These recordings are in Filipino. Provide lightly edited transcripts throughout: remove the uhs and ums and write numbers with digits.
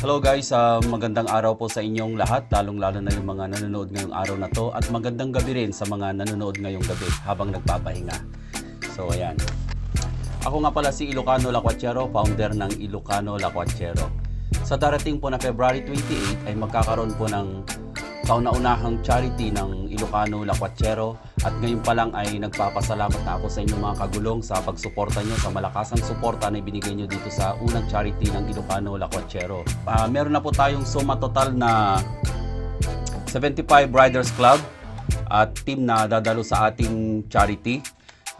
Hello guys, magandang araw po sa inyong lahat, lalong-lalo na yung mga nanonood ngayong araw na to, at magandang gabi rin sa mga nanonood ngayong gabi habang nagpapahinga. So ayan, ako nga pala si Ilocano Lacuachero, founder ng Ilocano Lacuachero. Sa darating po na February 28 ay magkakaroon po ng kauna-unahang charity ng Ilocano Lacuachero, at ngayon pa lang ay nagpapasalamat na ako sa inyong mga kagulong sa pagsuporta nyo, sa malakasang suporta na ibinigay nyo dito sa unang charity ng Ilocano Lacuachero. Meron na po tayong suma total na 75 Riders Club at team na dadalo sa ating charity.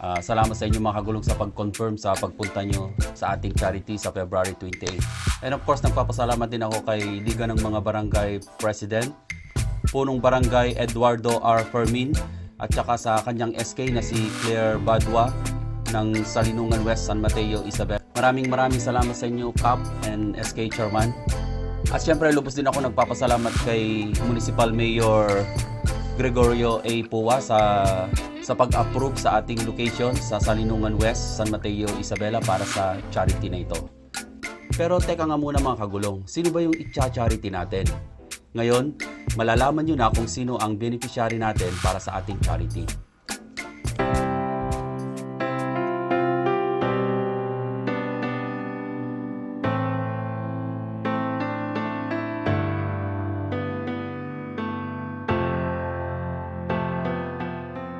Salamat sa inyo mga kagulong sa pag-confirm sa pagpunta nyo sa ating charity sa February 28. And of course, nagpapasalamat din ako kay Liga ng mga Barangay President, Punong Barangay Eduardo R. Fermin, at saka sa kanyang SK na si Claire Badwa ng Salinungan West, San Mateo, Isabela. Maraming salamat sa inyo, Cap and SK Chairman. At syempre, lubos din ako nagpapasalamat kay Municipal Mayor Gregorio A. Pua sa pag-approve sa ating location sa Salinungan West, San Mateo, Isabela para sa charity na ito. Pero teka nga muna mga kagulong, sino ba yung i-charity natin? Ngayon, malalaman nyo na kung sino ang beneficiary natin para sa ating charity.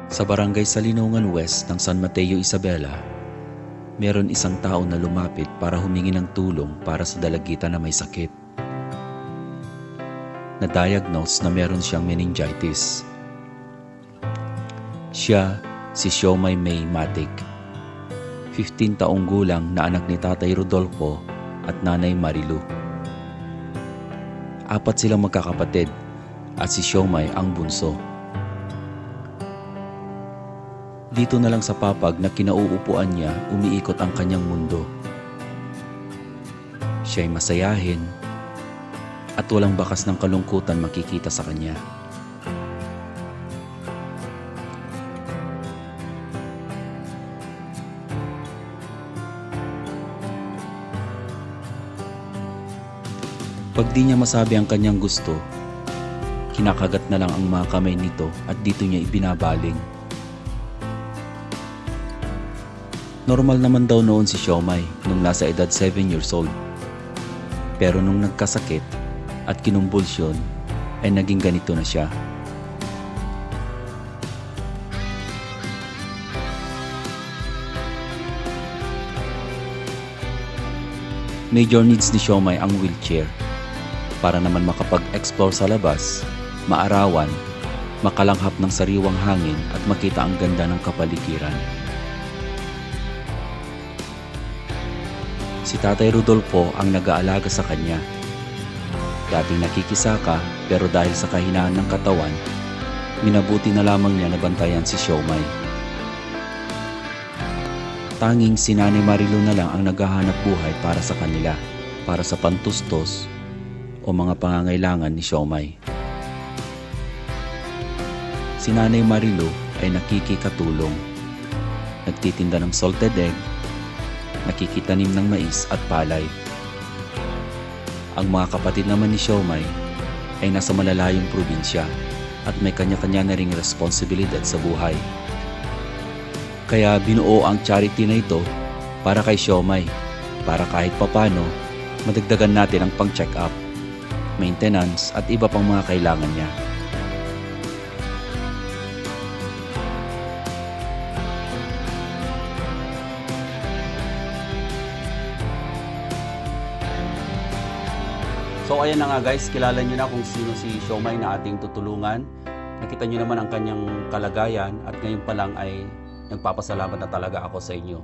Sa Barangay Salinungan West ng San Mateo, Isabela, meron isang tao na lumapit para humingi ng tulong para sa dalagitan na may sakit. Na-diagnose na meron siyang meningitis. Siya si Siomay May Matic, 15 taong gulang na anak ni Tatay Rodolfo at Nanay Marilu. 4 silang magkakapatid at si Siomay ang bunso. Dito na lang sa papag na kinauupuan niya, umiikot ang kanyang mundo. Siya'y masayahin at walang bakas ng kalungkutan makikita sa kanya. Pag di niya masabi ang kanyang gusto, kinakagat na lang ang mga kamay nito at dito niya ibinabaling. Normal naman daw noon si Siomay nung nasa edad 7 years old. Pero nung nagkasakit at kinumbulsyon, ay naging ganito na siya. Major needs ni Siomay ang wheelchair para naman makapag-explore sa labas, maarawan, makalanghap ng sariwang hangin at makita ang ganda ng kapaligiran. Si Tatay Rodolfo ang nag-aalaga sa kanya. Dating nakikisaka, pero dahil sa kahinaan ng katawan, minabuti na lamang niya na bantayan si Siomay. Tanging si Nanay Marilu na lang ang naghahanap buhay para sa kanila, para sa pantustos o mga pangangailangan ni Siomay. Si Nanay Marilu ay nakikikatulong. Nagtitinda ng salted egg, nakikitanim ng mais at palay. Ang mga kapatid naman ni Siomay ay nasa malalayong probinsya at may kanya-kanya na ring responsibilidad sa buhay. Kaya binuo ang charity na ito para kay Siomay, para kahit papano madagdagan natin ang pang-check up, maintenance at iba pang mga kailangan niya. So ayan na nga guys, kilala nyo na kung sino si Siomay na ating tutulungan. Nakita nyo naman ang kanyang kalagayan at ngayon pa lang ay nagpapasalamat na talaga ako sa inyo.